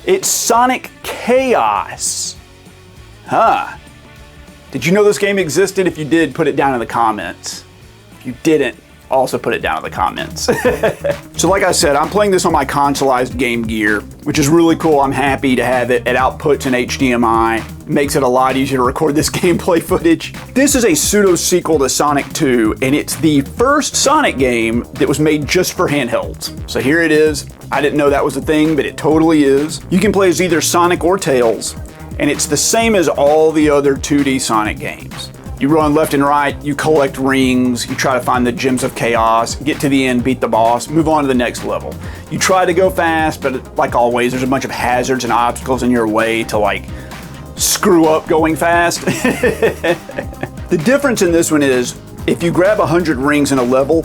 It's Sonic Chaos. Huh. Did you know this game existed? If you did, put it down in the comments. If you didn't, also put it down in the comments. So like I said, I'm playing this on my consoleized Gamegear, which is really cool. I'm happy to have it. It outputs in HDMI. Makes it a lot easier to record this gameplay footage. This is a pseudo-sequel to Sonic 2, and it's the first Sonic game that was made just for handhelds. So here it is. I didn't know that was a thing, but it totally is. You can play as either Sonic or Tails, and it's the same as all the other 2D Sonic games. You run left and right, you collect rings, you try to find the gems of chaos, get to the end, beat the boss, move on to the next level. You try to go fast, but like always, there's a bunch of hazards and obstacles in your way to like screw up going fast. The difference in this one is if you grab 100 rings in a level,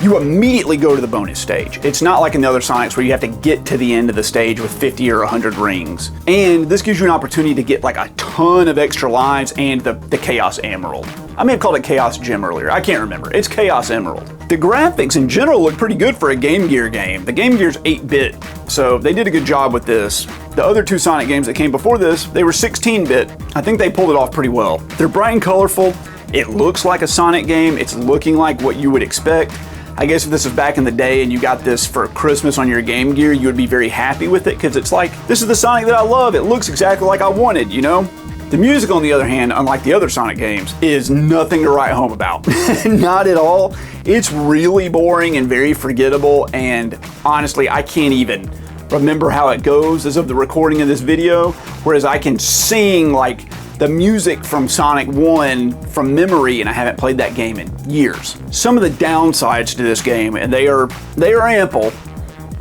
you immediately go to the bonus stage. It's not like in the other Sonics where you have to get to the end of the stage with 50 or 100 rings. And this gives you an opportunity to get like a ton of extra lives and the Chaos Emerald. I may have called it Chaos Gem earlier, I can't remember. It's Chaos Emerald. The graphics in general look pretty good for a Game Gear game. The Game Gear's 8-bit, so they did a good job with this. The other two Sonic games that came before this, they were 16-bit. I think they pulled it off pretty well. They're bright and colorful. It looks like a Sonic game. It's looking like what you would expect. I guess if this was back in the day and you got this for Christmas on your Game Gear, you would be very happy with it because it's like, this is the Sonic that I love. It looks exactly like I wanted, you know? The music, on the other hand, unlike the other Sonic games, is nothing to write home about. Not at all. It's really boring and very forgettable, and honestly, I can't even remember how it goes as of the recording of this video, whereas I can sing like the music from Sonic 1 from memory, and I haven't played that game in years. Some of the downsides to this game, and they are ample,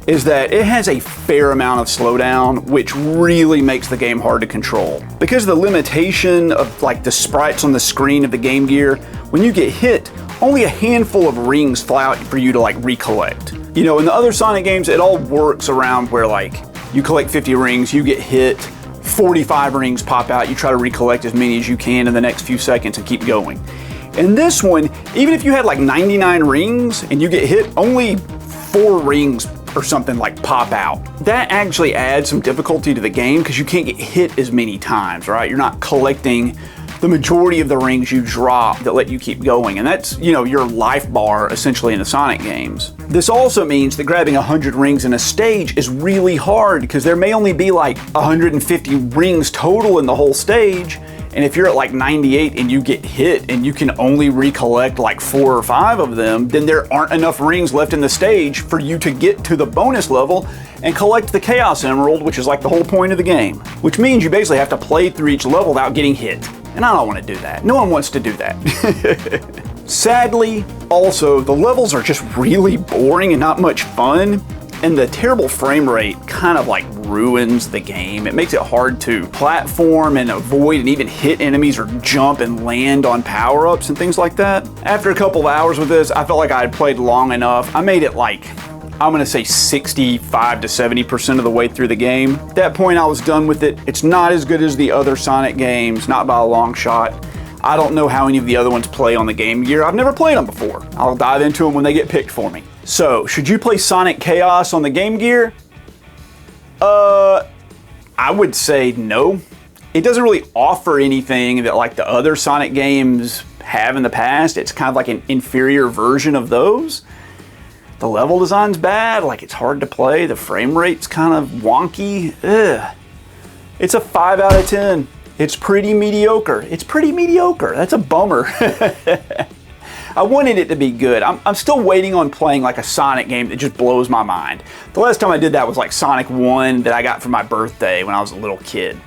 is that it has a fair amount of slowdown, which really makes the game hard to control. Because of the limitation of like the sprites on the screen of the Game Gear, when you get hit, only a handful of rings fly out for you to like recollect. You know, in the other Sonic games, it all works around where like you collect 50 rings, you get hit, 45 rings pop out, you try to recollect as many as you can in the next few seconds and keep going. In this one, even if you had like 99 rings and you get hit, only 4 rings or something like pop out. That actually adds some difficulty to the game because you can't get hit as many times, right? You're not collecting the majority of the rings you drop that let you keep going. And that's, you know, your life bar essentially in the Sonic games. This also means that grabbing 100 rings in a stage is really hard because there may only be like 150 rings total in the whole stage. And if you're at like 98 and you get hit and you can only recollect like 4 or 5 of them, then there aren't enough rings left in the stage for you to get to the bonus level and collect the Chaos Emerald, which is like the whole point of the game. Which means you basically have to play through each level without getting hit. And I don't want to do that. No one wants to do that. Sadly, also, the levels are just really boring and not much fun. And the terrible frame rate kind of like ruins the game. It makes it hard to platform and avoid and even hit enemies or jump and land on power-ups and things like that. After a couple of hours with this, I felt like I had played long enough. I made it like, I'm gonna say 65 to 70% of the way through the game. At that point, I was done with it. It's not as good as the other Sonic games, not by a long shot. I don't know how any of the other ones play on the Game Gear. I've never played them before. I'll dive into them when they get picked for me. So, should you play Sonic Chaos on the Game Gear? I would say no. It doesn't really offer anything that like the other Sonic games have in the past. It's kind of like an inferior version of those. The level design's bad, like it's hard to play. The frame rate's kind of wonky. Ugh. It's a 5 out of 10. It's pretty mediocre. It's pretty mediocre. That's a bummer. I wanted it to be good. I'm still waiting on playing like a Sonic game that just blows my mind. The last time I did that was like Sonic 1 that I got for my birthday when I was a little kid.